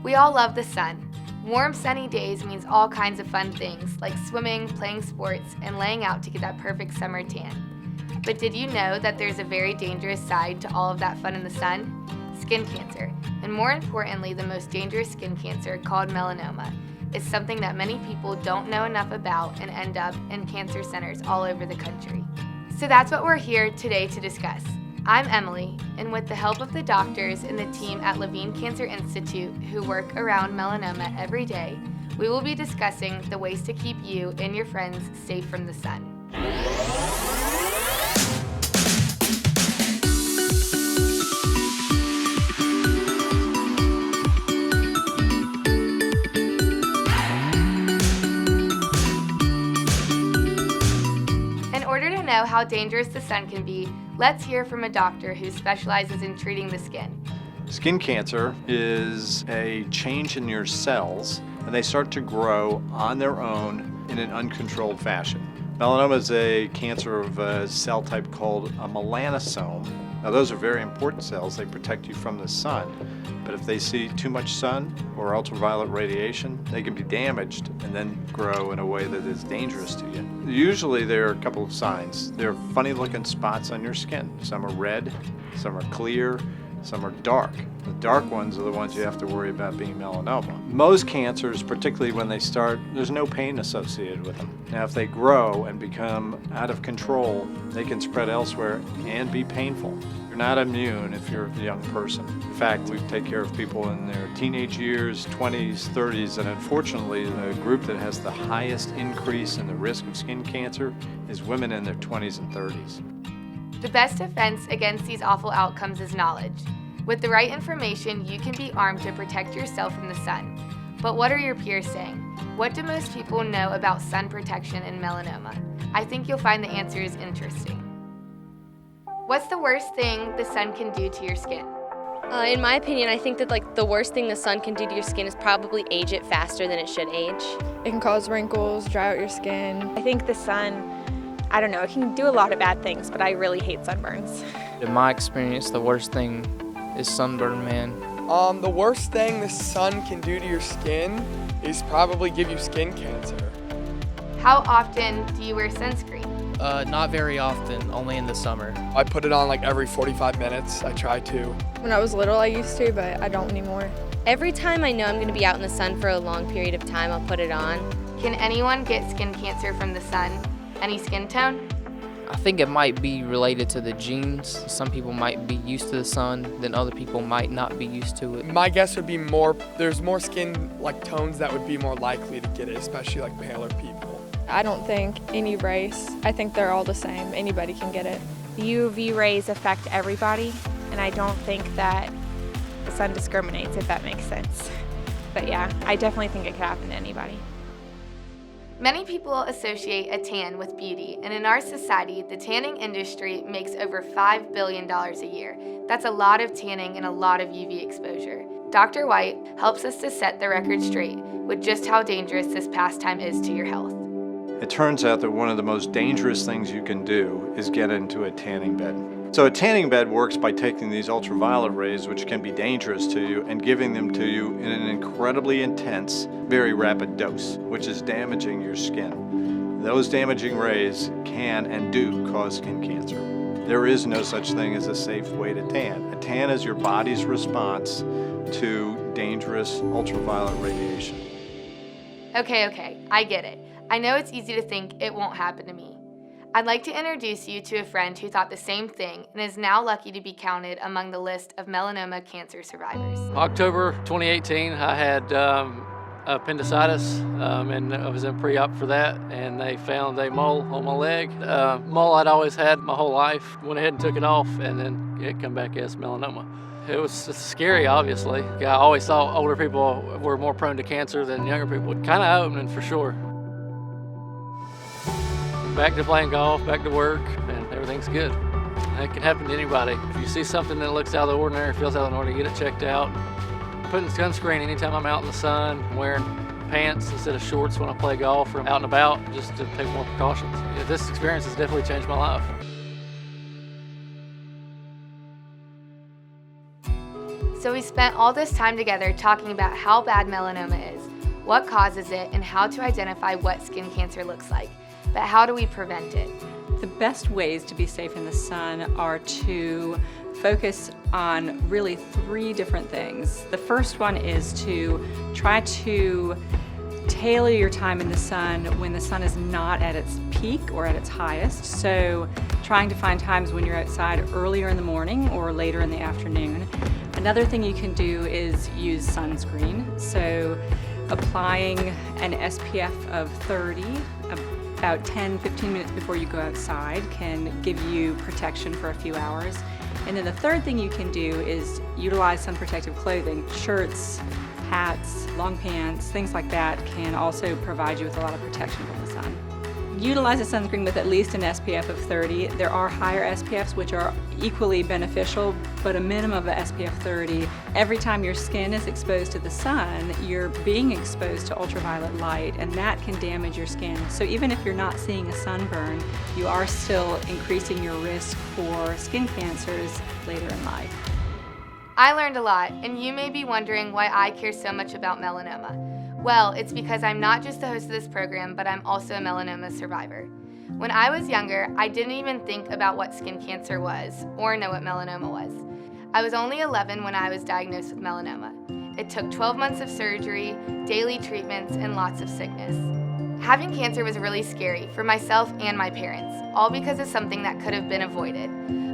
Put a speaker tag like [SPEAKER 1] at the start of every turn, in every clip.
[SPEAKER 1] We all love the sun. Warm, sunny days means all kinds of fun things like swimming, playing sports, and laying out to get that perfect summer tan. But did you know that there's a very dangerous side to all of that fun in the sun? Skin cancer, and more importantly, the most dangerous skin cancer called melanoma, is something that many people don't know enough about and end up in cancer centers all over the country. So that's what we're here today to discuss. I'm Emily, and with the help of the doctors and the team at Levine Cancer Institute who work around melanoma every day, we will be discussing the ways to keep you and your friends safe from the sun. In order to know how dangerous the sun can be, let's hear from a doctor who specializes in treating the skin.
[SPEAKER 2] Skin cancer is a change in your cells, and they start to grow on their own in an uncontrolled fashion. Melanoma is a cancer of a cell type called a melanosome. Now those are very important cells. They protect you from the sun. But if they see too much sun or ultraviolet radiation, they can be damaged and then grow in a way that is dangerous to you. Usually there are a couple of signs. There are funny looking spots on your skin. Some are red, some are clear, some are dark. The dark ones are the ones you have to worry about being melanoma. Most cancers, particularly when they start, there's no pain associated with them. Now if they grow and become out of control, they can spread elsewhere and be painful. You're not immune if you're a young person. In fact, we take care of people in their teenage years, 20s, 30s, and unfortunately the group that has the highest increase in the risk of skin cancer is women in their 20s and 30s.
[SPEAKER 1] The best defense against these awful outcomes is knowledge. With the right information, you can be armed to protect yourself from the sun. But what are your peers saying? What do most people know about sun protection and melanoma? I think you'll find the answers interesting. What's the worst thing the sun can do to your skin?
[SPEAKER 3] In my opinion, I think that the worst thing the sun can do to your skin is probably age it faster than it should age.
[SPEAKER 4] It can cause wrinkles, dry out your skin.
[SPEAKER 5] I think the sun, I don't know, it can do a lot of bad things, but I really hate sunburns.
[SPEAKER 6] In my experience, the worst thing is sunburn, man.
[SPEAKER 7] The worst thing the sun can do to your skin is probably give you skin cancer.
[SPEAKER 1] How often do you wear sunscreen?
[SPEAKER 6] Not very often, only in the summer.
[SPEAKER 7] I put it on like every 45 minutes. I try to.
[SPEAKER 4] When I was little, I used to, but I don't anymore.
[SPEAKER 3] Every time I know I'm going to be out in the sun for a long period of time, I'll put it on.
[SPEAKER 1] Can anyone get skin cancer from the sun? Any skin tone?
[SPEAKER 6] I think it might be related to the genes. Some people might be used to the sun, then other people might not be used to it.
[SPEAKER 7] My guess would be there's more skin like tones that would be more likely to get it, especially like paler people.
[SPEAKER 4] I don't think any race. I think they're all the same. Anybody can get it.
[SPEAKER 5] UV rays affect everybody, and I don't think that the sun discriminates, if that makes sense. But yeah, I definitely think it could happen to anybody.
[SPEAKER 1] Many people associate a tan with beauty, and in our society, the tanning industry makes over $5 billion a year. That's a lot of tanning and a lot of UV exposure. Dr. White helps us to set the record straight with just how dangerous this pastime is to your health.
[SPEAKER 2] It turns out that one of the most dangerous things you can do is get into a tanning bed. So a tanning bed works by taking these ultraviolet rays, which can be dangerous to you, and giving them to you in an incredibly intense, very rapid dose, which is damaging your skin. Those damaging rays can and do cause skin cancer. There is no such thing as a safe way to tan. A tan is your body's response to dangerous ultraviolet radiation.
[SPEAKER 1] Okay, I get it. I know it's easy to think it won't happen to me. I'd like to introduce you to a friend who thought the same thing and is now lucky to be counted among the list of melanoma cancer survivors.
[SPEAKER 8] October 2018, I had appendicitis, and I was in pre-op for that, and they found a mole on my leg. Mole I'd always had my whole life. Went ahead and took it off, and then it come back as melanoma. It was scary, obviously. I always thought older people were more prone to cancer than younger people. Kind of eye-opening for sure. Back to playing golf, back to work, and everything's good. It can happen to anybody. If you see something that looks out of the ordinary, feels out of the ordinary, get it checked out. Putting sunscreen anytime I'm out in the sun, wearing pants instead of shorts when I play golf or out and about, just to take more precautions. Yeah, this experience has definitely changed my life.
[SPEAKER 1] So we spent all this time together talking about how bad melanoma is, what causes it, and how to identify what skin cancer looks like. But how do we prevent it?
[SPEAKER 9] The best ways to be safe in the sun are to focus on really 3 different things. The first one is to try to tailor your time in the sun when the sun is not at its peak or at its highest. So trying to find times when you're outside earlier in the morning or later in the afternoon. Another thing you can do is use sunscreen. So applying an SPF of 30 about 10-15 minutes before you go outside can give you protection for a few hours. And then the third thing you can do is utilize sun protective clothing. Shirts, hats, long pants, things like that can also provide you with a lot of protection from the sun. Utilize a sunscreen with at least an SPF of 30. There are higher SPFs which are equally beneficial, but a minimum of a SPF 30. Every time your skin is exposed to the sun, you're being exposed to ultraviolet light, and that can damage your skin. So even if you're not seeing a sunburn, you are still increasing your risk for skin cancers later in life.
[SPEAKER 1] I learned a lot, and you may be wondering why I care so much about melanoma. Well, it's because I'm not just the host of this program, but I'm also a melanoma survivor. When I was younger, I didn't even think about what skin cancer was or know what melanoma was. I was only 11 when I was diagnosed with melanoma. It took 12 months of surgery, daily treatments, and lots of sickness. Having cancer was really scary for myself and my parents, all because of something that could have been avoided.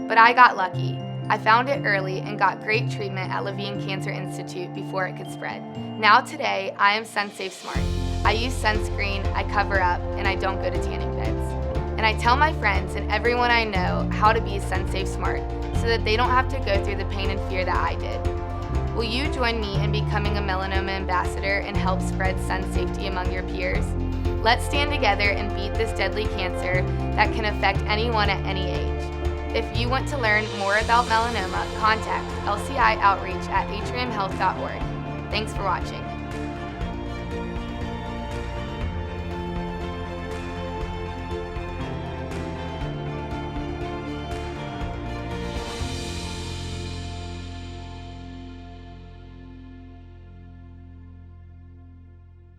[SPEAKER 1] But I got lucky. I found it early and got great treatment at Levine Cancer Institute before it could spread. Now today, I am sun-safe smart. I use sunscreen, I cover up, and I don't go to tanning beds. And I tell my friends and everyone I know how to be sun-safe smart so that they don't have to go through the pain and fear that I did. Will you join me in becoming a melanoma ambassador and help spread sun safety among your peers? Let's stand together and beat this deadly cancer that can affect anyone at any age. If you want to learn more about melanoma, contact LCI Outreach at atriumhealth.org. Thanks for watching.